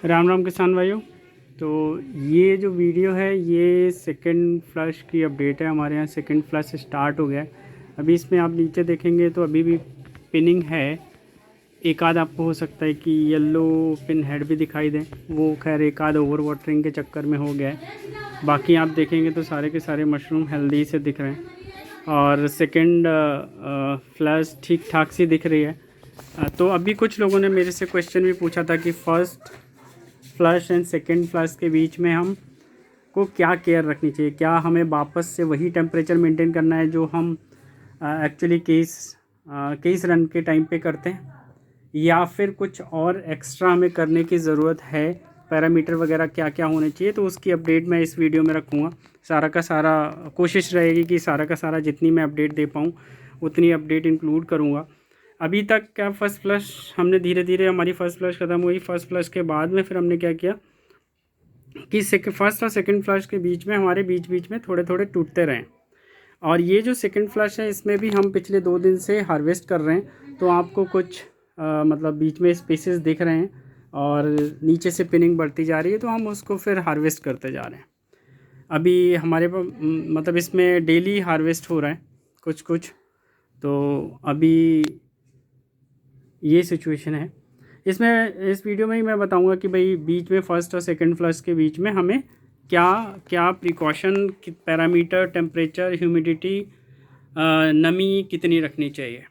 राम राम किसान भाइयों। तो ये जो वीडियो है ये सेकंड फ्लश की अपडेट है। हमारे यहाँ सेकंड फ्लश स्टार्ट हो गया है। अभी इसमें आप नीचे देखेंगे तो अभी भी पिनिंग है। एक आध आपको हो सकता है कि येलो पिन हेड भी दिखाई दें, वो खैर एक आध ओवर वाटरिंग के चक्कर में हो गया है। बाकी आप देखेंगे तो सारे के सारे मशरूम हेल्दी से दिख रहे हैं और सेकंड फ्लश ठीक ठाक सी दिख रही है। तो अभी कुछ लोगों ने मेरे से क्वेश्चन भी पूछा था कि first flush and second flush के बीच में हम को क्या केयर रखनी चाहिए, क्या हमें वापस से वही टेम्परेचर मेंटेन करना है जो हम एक्चुअली केस रन के टाइम पे करते हैं, या फिर कुछ और एक्स्ट्रा हमें करने की ज़रूरत है, पैरामीटर वगैरह क्या क्या होने चाहिए। तो उसकी अपडेट मैं इस वीडियो में रखूँगा। सारा का सारा कोशिश रहेगी कि सारा का सारा जितनी मैं अपडेट दे पाऊँ उतनी अपडेट इंक्लूड करूँगा। अभी तक क्या फ़र्स्ट फ्लश हमने धीरे धीरे हमारी फ़र्स्ट फ्लश ख़त्म हुई। फ़र्स्ट फ्लश के बाद में फिर हमने क्या किया कि फर्स्ट और सेकंड फ्लश के बीच में हमारे बीच बीच में थोड़े थोड़े टूटते रहें। और ये जो सेकंड फ्लश है इसमें भी हम पिछले 2 दिन से हार्वेस्ट कर रहे हैं। तो आपको कुछ मतलब बीच में स्पेसेस दिख रहे हैं और नीचे से पिनिंग बढ़ती जा रही है, तो हम उसको फिर हार्वेस्ट करते जा रहे हैं। अभी हमारे पास मतलब इसमें डेली हार्वेस्ट हो रहा है कुछ कुछ। तो अभी ये सिचुएशन है। इसमें इस वीडियो में ही मैं बताऊंगा कि भाई बीच में फ़र्स्ट और सेकंड फ्लश के बीच में हमें क्या क्या प्रिकॉशन, पैरामीटर, टेम्परेचर, ह्यूमिडिटी, नमी कितनी रखनी चाहिए।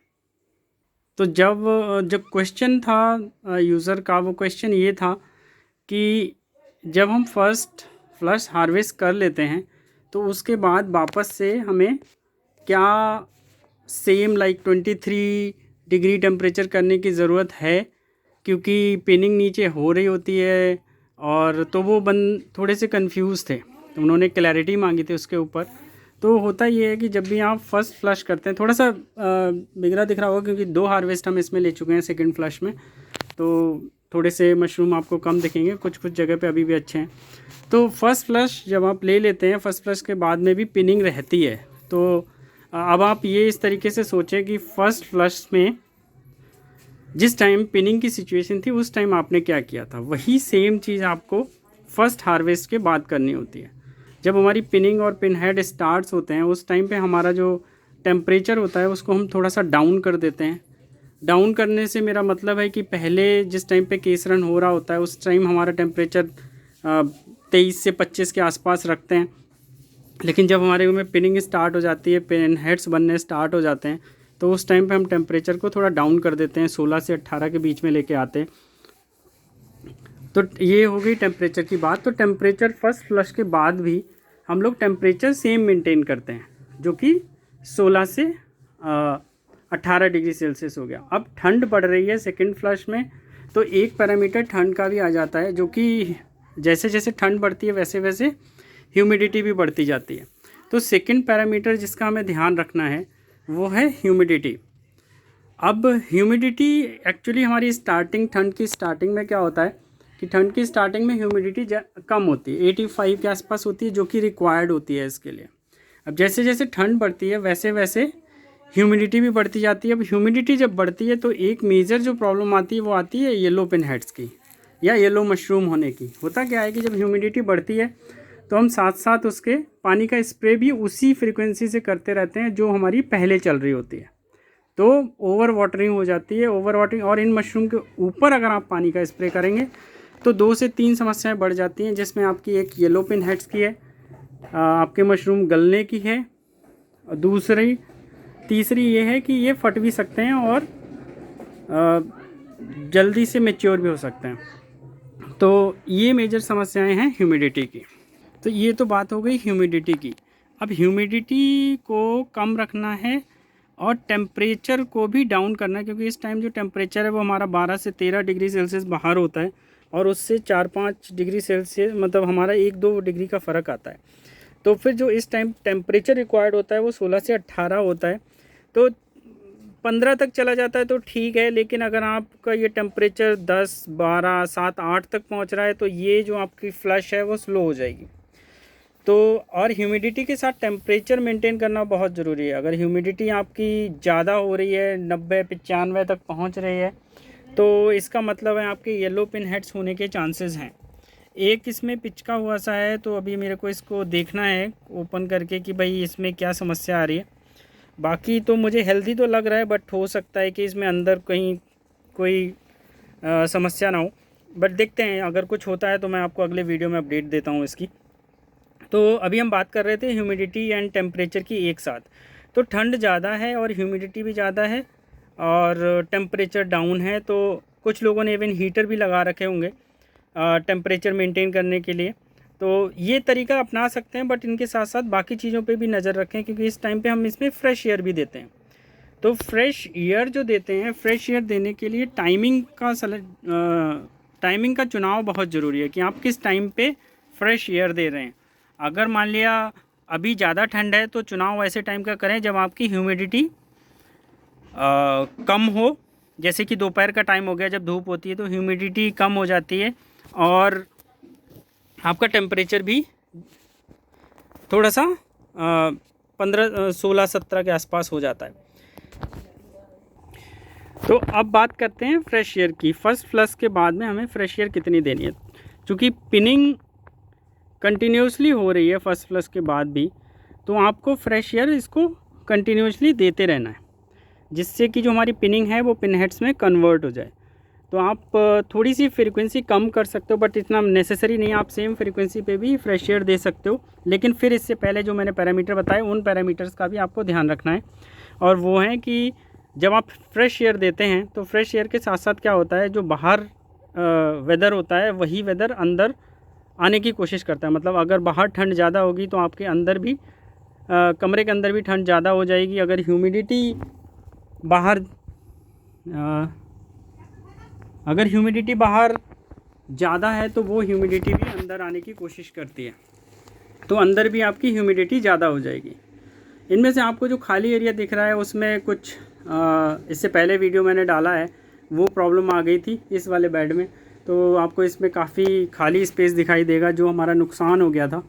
तो जब क्वेश्चन था यूज़र का, वो क्वेश्चन ये था कि जब हम फर्स्ट फ्लश हार्वेस्ट कर लेते हैं तो उसके बाद वापस से हमें क्या सेम लाइक 23 डिग्री टेम्परेचर करने की ज़रूरत है, क्योंकि पिनिंग नीचे हो रही होती है। और तो वो थोड़े से कंफ्यूज थे, तो उन्होंने क्लैरिटी मांगी थी उसके ऊपर। तो होता ये है कि जब भी आप फर्स्ट फ्लश करते हैं, थोड़ा सा बिगड़ा दिख रहा होगा क्योंकि 2 हार्वेस्ट हम इसमें ले चुके हैं सेकंड फ्लश में, तो थोड़े से मशरूम आपको कम दिखेंगे, कुछ कुछ जगह पे अभी भी अच्छे हैं। तो फर्स्ट फ्लश जब आप ले लेते हैं, फर्स्ट फ्लश के बाद में भी पिनिंग रहती है। तो अब आप ये इस तरीके से सोचें कि फ़र्स्ट फ्लश में जिस टाइम पिनिंग की सिचुएशन थी उस टाइम आपने क्या किया था, वही सेम चीज़ आपको फर्स्ट हार्वेस्ट के बाद करनी होती है। जब हमारी पिनिंग और पिन हेड स्टार्ट्स होते हैं उस टाइम पे हमारा जो टेम्परेचर होता है उसको हम थोड़ा सा डाउन कर देते हैं। डाउन करने से मेरा मतलब है कि पहले जिस टाइम पे केस रन हो रहा होता है उस टाइम हमारा टेम्परेचर 23 से 25 के आसपास रखते हैं। लेकिन जब हमारे में पिनिंग स्टार्ट हो जाती है, पिन हेड्स बनने स्टार्ट हो जाते हैं, तो उस टाइम पे हम टेम्परेचर को थोड़ा डाउन कर देते हैं, 16 से 18 के बीच में लेके आते हैं। तो ये हो गई टेम्परेचर की बात। तो टेम्परेचर फर्स्ट फ्लश के बाद भी हम लोग टेम्परेचर सेम मेंटेन करते हैं, जो कि 16 से 18 डिग्री सेल्सियस हो गया। अब ठंड बढ़ रही है सेकेंड फ्लश में, तो एक पैरामीटर ठंड का भी आ जाता है, जो कि जैसे जैसे ठंड बढ़ती है वैसे वैसे ह्यूमिडिटी भी बढ़ती जाती है। तो सेकंड पैरामीटर जिसका हमें ध्यान रखना है वो है ह्यूमिडिटी। अब ह्यूमिडिटी एक्चुअली हमारी स्टार्टिंग, ठंड की स्टार्टिंग में क्या होता है कि ठंड की स्टार्टिंग में ह्यूमिडिटी कम होती है, 85 के आसपास होती है, जो कि रिक्वायर्ड होती है इसके लिए। अब जैसे जैसे ठंड बढ़ती है वैसे वैसे ह्यूमिडिटी भी बढ़ती जाती है। अब ह्यूमिडिटी जब बढ़ती है तो एक मेजर जो प्रॉब्लम आती है वो आती है येलो पिन हेड्स की या येलो मशरूम होने की। होता क्या है कि जब ह्यूमिडिटी बढ़ती है तो हम साथ साथ उसके पानी का स्प्रे भी उसी फ्रीक्वेंसी से करते रहते हैं जो हमारी पहले चल रही होती है, तो ओवर वाटरिंग हो जाती है। ओवर वाटरिंग, और इन मशरूम के ऊपर अगर आप पानी का स्प्रे करेंगे तो 2 से 3 समस्याएं बढ़ जाती हैं, जिसमें आपकी एक येलो पिन हेड्स की है, आपके मशरूम गलने की है, और तीसरी ये है कि ये फट भी सकते हैं और जल्दी से मैच्योर भी हो सकते हैं। तो ये मेजर समस्याएं हैं ह्यूमिडिटी की। तो ये तो बात हो गई ह्यूमिडिटी की। अब ह्यूमिडिटी को कम रखना है और टेम्परेचर को भी डाउन करना है, क्योंकि इस टाइम जो टेम्परेचर है वो हमारा 12 से 13 डिग्री सेल्सियस बाहर होता है और उससे 4-5 डिग्री सेल्सियस मतलब हमारा 1-2 डिग्री का फ़र्क आता है। तो फिर जो इस टाइम टेम्परेचर रिक्वायर्ड होता है वो 16 से 18 होता है। तो 15 तक चला जाता है तो ठीक है, लेकिन अगर आपका ये टेम्परेचर 10, 12, 7, 8 तक पहुंच रहा है तो ये जो आपकी फ्लश है वो स्लो हो जाएगी। तो और ह्यूमिडिटी के साथ टेम्परेचर मेंटेन करना बहुत ज़रूरी है। अगर ह्यूमिडिटी आपकी ज़्यादा हो रही है, 90-95 तक पहुंच रही है, तो इसका मतलब है आपके येलो पिन हेड्स होने के चांसेस हैं। एक इसमें पिचका हुआ सा है, तो अभी मेरे को इसको देखना है ओपन करके कि भाई इसमें क्या समस्या आ रही है। बाकी तो मुझे हेल्दी तो लग रहा है, बट हो सकता है कि इसमें अंदर कहीं कोई समस्या ना हो। बट देखते हैं, अगर कुछ होता है तो मैं आपको अगले वीडियो में अपडेट देता हूँ इसकी। तो अभी हम बात कर रहे थे ह्यूमिडिटी एंड टेम्परेचर की एक साथ। तो ठंड ज़्यादा है और ह्यूमिडिटी भी ज़्यादा है और टेम्परेचर डाउन है, तो कुछ लोगों ने इवन हीटर भी लगा रखे होंगे टेम्परेचर मेंटेन करने के लिए। तो ये तरीका अपना सकते हैं, बट इनके साथ साथ बाकी चीज़ों पे भी नज़र रखें, क्योंकि इस टाइम पे हम इसमें फ्रेश एयर भी देते हैं। तो फ्रेश एयर जो देते हैं, फ्रेश एयर देने के लिए टाइमिंग का चुनाव बहुत ज़रूरी है कि आप किस टाइम पे फ्रेश एयर दे रहे हैं। अगर मान लिया अभी ज़्यादा ठंड है तो चुनाव ऐसे टाइम का करें जब आपकी ह्यूमिडिटी कम हो। जैसे कि दोपहर का टाइम हो गया, जब धूप होती है तो ह्यूमिडिटी कम हो जाती है और आपका टेम्परेचर भी थोड़ा सा 15, 16, 17 के आसपास हो जाता है। तो अब बात करते हैं फ्रेश एयर की। फर्स्ट फ्लश के बाद में हमें फ्रेश एयर कितनी देनी है। चूँकि पिनिंग कंटिन्यूसली हो रही है फर्स्ट फ्लश के बाद भी, तो आपको फ्रेश एयर इसको कंटिन्यूसली देते रहना है, जिससे कि जो हमारी पिनिंग है वो पिन हेड्स में कन्वर्ट हो जाए। तो आप थोड़ी सी फ्रीक्वेंसी कम कर सकते हो, बट इतना नेसेसरी नहीं है। आप सेम फ्रीक्वेंसी पे भी फ्रेश एयर दे सकते हो, लेकिन फिर इससे पहले जो मैंने पैरामीटर बताए उन पैरामीटर्स का भी आपको ध्यान रखना है। और वो है कि जब आप फ्रेश एयर देते हैं तो फ्रेश एयर के साथ साथ क्या होता है, जो बाहर वेदर होता है वही वेदर अंदर आने की कोशिश करता है। मतलब अगर बाहर ठंड ज़्यादा होगी तो आपके अंदर भी कमरे के अंदर भी ठंड ज़्यादा हो जाएगी। अगर ह्यूमिडिटी बाहर ज़्यादा है तो वो ह्यूमिडिटी भी अंदर आने की कोशिश करती है, तो अंदर भी आपकी ह्यूमिडिटी ज़्यादा हो जाएगी। इनमें से आपको जो खाली एरिया दिख रहा है उसमें कुछ इससे पहले वीडियो मैंने डाला है, वो प्रॉब्लम आ गई थी इस वाले बेड में। तो आपको इसमें काफ़ी खाली स्पेस दिखाई देगा, जो हमारा नुकसान हो गया था,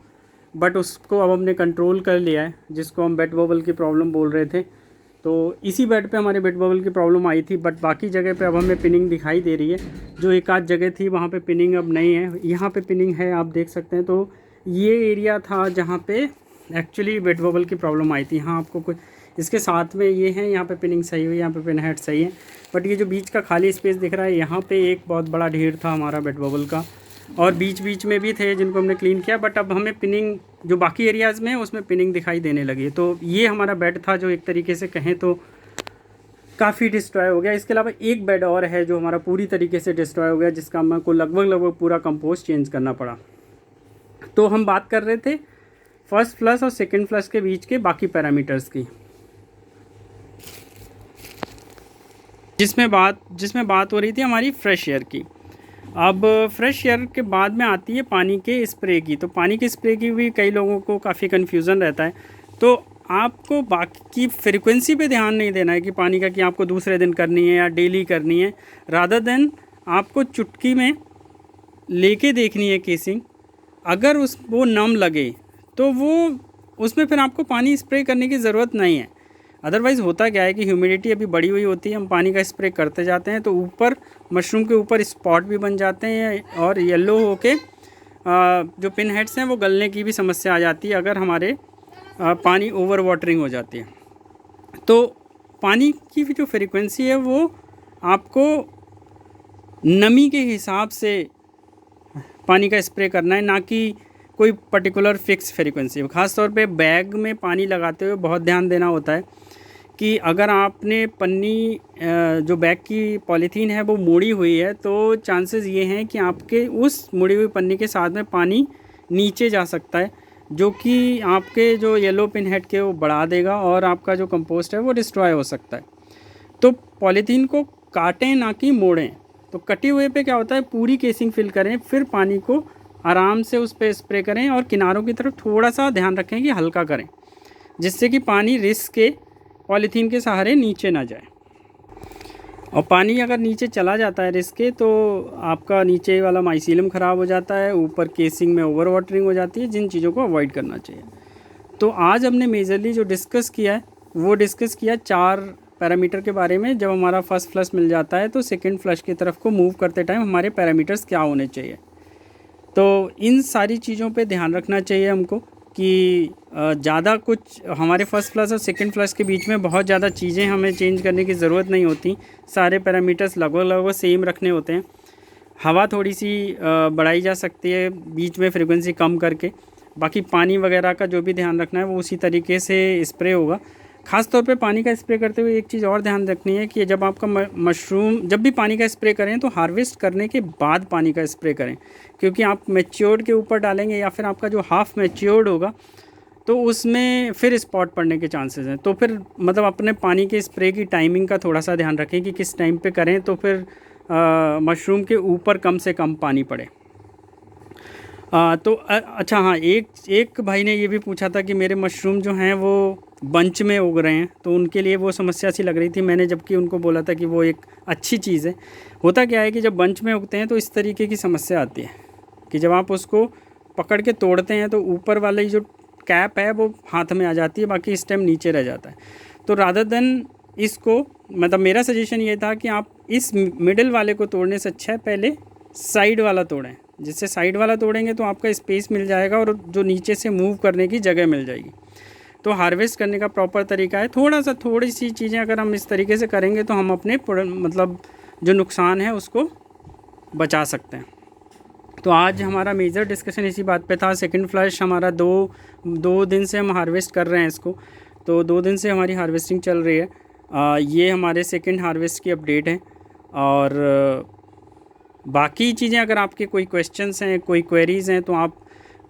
बट उसको अब हमने कंट्रोल कर लिया है, जिसको हम बेड बबल की प्रॉब्लम बोल रहे थे। तो इसी बेड पे हमारे बेड बबल की प्रॉब्लम आई थी, बट बाकी जगह पे अब हमें पिनिंग दिखाई दे रही है। जो एक आध जगह थी वहाँ पे पिनिंग अब नहीं है, यहाँ पे पिनिंग है, आप देख सकते हैं। तो ये एरिया था जहाँ पे एक्चुअली बेड बबल की प्रॉब्लम आई थी। यहाँ आपको कुछ इसके साथ में ये है, यहाँ पे पिनिंग सही हुई, यहाँ पे पिन हेड सही है, बट ये जो बीच का खाली स्पेस दिख रहा है, यहाँ पे एक बहुत बड़ा ढेर था हमारा बेड बबल का, और बीच बीच में भी थे जिनको हमने क्लीन किया, बट अब हमें पिनिंग जो बाकी एरियाज़ में है उसमें पिनिंग दिखाई देने लगी। तो ये हमारा बेड था जो एक तरीके से कहें तो काफ़ी डिस्ट्रॉय हो गया। इसके अलावा एक बेड और है जो हमारा पूरी तरीके से डिस्ट्रॉय हो गया, जिसका हमको लगभग पूरा कंपोस्ट चेंज करना पड़ा। तो हम बात कर रहे थे फर्स्ट फ्लश और सेकेंड फ्लश के बीच के बाकी पैरामीटर्स की, जिसमें बात हो रही थी हमारी फ्रेश एयर की। अब फ्रेश एयर के बाद में आती है पानी के स्प्रे की। तो पानी के स्प्रे की भी कई लोगों को काफ़ी कन्फ्यूज़न रहता है। तो आपको बाकी की फ्रिक्वेंसी पे ध्यान नहीं देना है कि पानी का कि आपको दूसरे दिन करनी है या डेली करनी है, रादर देन आपको चुटकी में लेके देखनी है केसिंग। अगर वो नम लगे तो वो उसमें फिर आपको पानी स्प्रे करने की ज़रूरत नहीं है। अदरवाइज़ होता क्या है कि ह्यूमिडिटी अभी बढ़ी हुई होती है, हम पानी का स्प्रे करते जाते हैं तो ऊपर मशरूम के ऊपर स्पॉट भी बन जाते हैं और येलो होके जो पिन हेड्स हैं वो गलने की भी समस्या आ जाती है अगर हमारे पानी ओवर वाटरिंग हो जाती है। तो पानी की जो फ्रीक्वेंसी है वो आपको नमी के हिसाब से पानी का स्प्रे करना है, ना कि कोई पर्टिकुलर फिक्स फ्रीक्वेंसी। ख़ास तौर पे बैग में पानी लगाते हुए बहुत ध्यान देना होता है कि अगर आपने पन्नी जो बैग की पॉलीथीन है वो मोड़ी हुई है तो चांसेस ये हैं कि आपके उस मुड़ी हुई पन्नी के साथ में पानी नीचे जा सकता है, जो कि आपके जो येलो पिन हेड के वो बढ़ा देगा और आपका जो कंपोस्ट है वो डिस्ट्रॉय हो सकता है। तो पॉलीथीन को काटें ना कि मोड़ें। तो कटे हुए पे क्या होता है, पूरी केसिंग फिल करें, फिर पानी को आराम से उस पर स्प्रे करें और किनारों की तरफ थोड़ा सा ध्यान रखें कि हल्का करें, जिससे कि पानी रिस्क के पॉलीथीन के सहारे नीचे ना जाए। और पानी अगर नीचे चला जाता है रिस्क के तो आपका नीचे वाला माइसीलियम ख़राब हो जाता है, ऊपर केसिंग में ओवर वाटरिंग हो जाती है, जिन चीज़ों को अवॉइड करना चाहिए। तो आज हमने मेजरली जो डिस्कस किया है वो डिस्कस किया 4 पैरामीटर के बारे में, जब हमारा फर्स्ट फ्लश मिल जाता है तो सेकंड फ्लश की तरफ को मूव करते टाइम हमारे पैरामीटर्स क्या होने चाहिए। तो इन सारी चीज़ों पे ध्यान रखना चाहिए हमको कि ज़्यादा कुछ हमारे फर्स्ट फ्लश और सेकंड फ्लश के बीच में बहुत ज़्यादा चीज़ें हमें चेंज करने की ज़रूरत नहीं होती। सारे पैरामीटर्स लगभग लगभग सेम रखने होते हैं। हवा थोड़ी सी बढ़ाई जा सकती है बीच में फ्रीक्वेंसी कम करके, बाकी पानी वगैरह का जो भी ध्यान रखना है वो उसी तरीके से स्प्रे होगा। ख़ास तौर पे पानी का स्प्रे करते हुए एक चीज़ और ध्यान रखनी है कि जब आपका मशरूम जब भी पानी का स्प्रे करें तो हार्वेस्ट करने के बाद पानी का स्प्रे करें, क्योंकि आप मैच्योर्ड के ऊपर डालेंगे या फिर आपका जो हाफ़ मैच्योर्ड होगा तो उसमें फिर स्पॉट पड़ने के चांसेस हैं। तो फिर मतलब अपने पानी के स्प्रे की टाइमिंग का थोड़ा सा ध्यान रखें कि किस टाइम पे करें तो फिर मशरूम के ऊपर कम से कम पानी पड़े। तो अच्छा हाँ, एक भाई ने ये भी पूछा था कि मेरे मशरूम जो हैं वो बंच में उग रहे हैं, तो उनके लिए वो समस्या सी लग रही थी। मैंने जबकि उनको बोला था कि वो एक अच्छी चीज़ है। होता क्या है कि जब बंच में उगते हैं तो इस तरीके की समस्या आती है कि जब आप उसको पकड़ के तोड़ते हैं तो ऊपर वाली जो कैप है वो हाथ में आ जाती है, बाकी स्टेम नीचे रह जाता है। तो रादर देन इसको, मतलब मेरा सजेशन ये था कि आप इस मिडिल वाले को तोड़ने से अच्छा है पहले साइड वाला तोड़ें। जिससे साइड वाला तोड़ेंगे तो आपका स्पेस मिल जाएगा और जो नीचे से मूव करने की जगह मिल जाएगी। तो हार्वेस्ट करने का प्रॉपर तरीका है, थोड़ी सी चीज़ें अगर हम इस तरीके से करेंगे तो हम अपने मतलब जो नुकसान है उसको बचा सकते हैं। तो आज हमारा मेजर डिस्कशन इसी बात पे था। सेकंड फ्लश हमारा दो दिन से हम हार्वेस्ट कर रहे हैं इसको, तो 2 दिन से हमारी हार्वेस्टिंग चल रही है। ये हमारे सेकंड हार्वेस्ट की अपडेट है। और बाकी चीज़ें अगर आपके कोई क्वेश्चंस हैं, कोई क्वेरीज़ हैं तो आप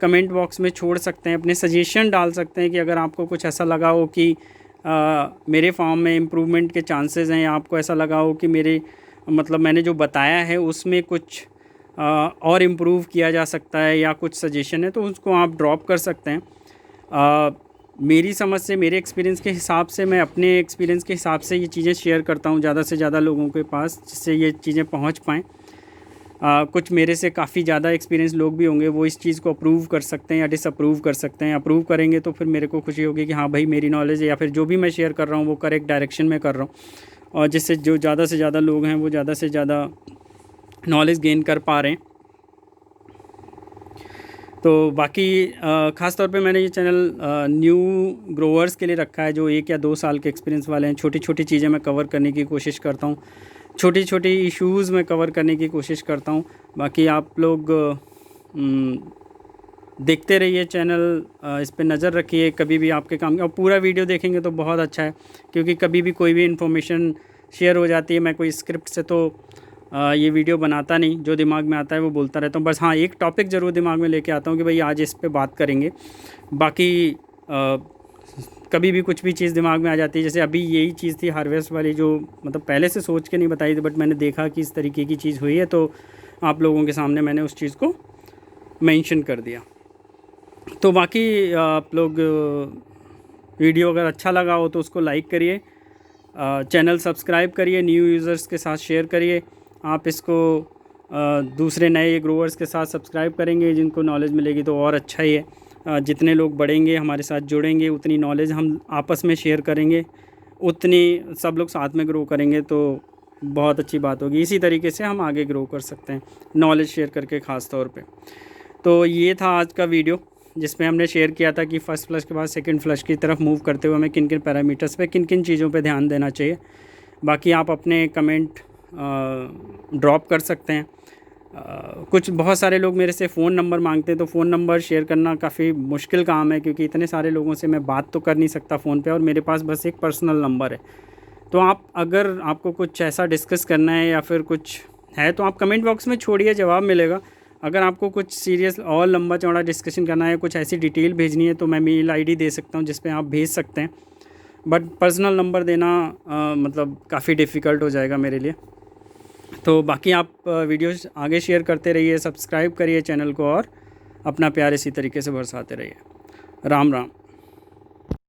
कमेंट बॉक्स में छोड़ सकते हैं, अपने सजेशन डाल सकते हैं कि अगर आपको कुछ ऐसा लगा हो कि मेरे फार्म में इम्प्रूवमेंट के चांसेस हैं, या आपको ऐसा लगा हो कि मेरे मतलब मैंने जो बताया है उसमें कुछ और इम्प्रूव किया जा सकता है या कुछ सजेशन है, तो उसको आप ड्रॉप कर सकते हैं। मेरी समझ से, मेरे एक्सपीरियंस के हिसाब से, मैं अपने एक्सपीरियंस के हिसाब से ये चीज़ें शेयर करता हूँ ज़्यादा से ज़्यादा लोगों के पास, जिससे ये चीज़ें पहुँच पाएँ। कुछ मेरे से काफ़ी ज़्यादा एक्सपीरियंस लोग भी होंगे, वो इस चीज़ को अप्रूव कर सकते हैं या डिसअप्रूव कर सकते हैं। अप्रूव करेंगे तो फिर मेरे को खुशी होगी कि हाँ भाई, मेरी नॉलेज या फिर जो भी मैं शेयर कर रहा हूँ वो करेक्ट डायरेक्शन में कर रहा हूँ, और जिससे जो ज़्यादा से ज़्यादा लोग हैं वो ज़्यादा से ज़्यादा नॉलेज गेन कर पा रहे हैं। तो बाकी ख़ास तौर पे मैंने ये चैनल न्यू ग्रोवर्स के लिए रखा है, जो 1 या 2 साल के एक्सपीरियंस वाले हैं। छोटी छोटी चीज़ें मैं कवर करने की कोशिश करता हूँ, छोटी छोटी इश्यूज़ में कवर करने की कोशिश करता हूँ। बाकी आप लोग देखते रहिए चैनल, इस पे नज़र रखिए, कभी भी आपके काम, और पूरा वीडियो देखेंगे तो बहुत अच्छा है, क्योंकि कभी भी कोई भी इन्फॉर्मेशन शेयर हो जाती है, मैं कोई स्क्रिप्ट से तो ये वीडियो बनाता नहीं, जो दिमाग में आता है वो बोलता रहता हूँ। बस हाँ, एक टॉपिक ज़रूर दिमाग में लेके आता हूँ कि भाई आज इस पे बात करेंगे। बाकी कभी भी कुछ भी चीज़ दिमाग में आ जाती है, जैसे अभी यही चीज़ थी हार्वेस्ट वाली, जो मतलब पहले से सोच के नहीं बताई थी, बट मैंने देखा कि इस तरीके की चीज़ हुई है तो आप लोगों के सामने मैंने उस चीज़ को मेंशन कर दिया। तो बाकी आप लोग वीडियो अगर अच्छा लगा हो तो उसको लाइक करिए, चैनल सब्सक्राइब करिए, न्यू यूज़र्स के साथ शेयर करिए। आप इसको दूसरे नए ग्रोवर्स के साथ सब्सक्राइब करेंगे, जिनको नॉलेज मिलेगी तो और अच्छा ही है। जितने लोग बढ़ेंगे, हमारे साथ जुड़ेंगे, उतनी नॉलेज हम आपस में शेयर करेंगे, उतनी सब लोग साथ में ग्रो करेंगे तो बहुत अच्छी बात होगी। इसी तरीके से हम आगे ग्रो कर सकते हैं, नॉलेज शेयर करके ख़ास तौर पे। तो ये था आज का वीडियो, जिसमें हमने शेयर किया था कि फ़र्स्ट फ्लश के बाद सेकंड फ्लश की तरफ मूव करते हुए हमें किन किन पैरामीटर्स पे, किन किन चीज़ों पे ध्यान देना चाहिए। बाकी आप अपने कमेंट ड्रॉप कर सकते हैं। कुछ बहुत सारे लोग मेरे से फ़ोन नंबर मांगते हैं, तो फ़ोन नंबर शेयर करना काफ़ी मुश्किल काम है, क्योंकि इतने सारे लोगों से मैं बात तो कर नहीं सकता फ़ोन पे, और मेरे पास बस एक पर्सनल नंबर है। तो आप, अगर आपको कुछ ऐसा डिस्कस करना है या फिर कुछ है तो आप कमेंट बॉक्स में छोड़िए, जवाब मिलेगा। अगर आपको कुछ सीरियस और लंबा चौड़ा डिस्कशन करना है, कुछ ऐसी डिटेल भेजनी है, तो मैं मेल आईडी दे सकता हूँ जिस पे आप भेज सकते हैं, बट पर्सनल नंबर देना मतलब काफ़ी डिफ़िकल्ट हो जाएगा मेरे लिए। तो बाकी आप वीडियोस आगे शेयर करते रहिए, सब्सक्राइब करिए चैनल को, और अपना प्यार इसी तरीके से बरसाते रहिए। राम राम।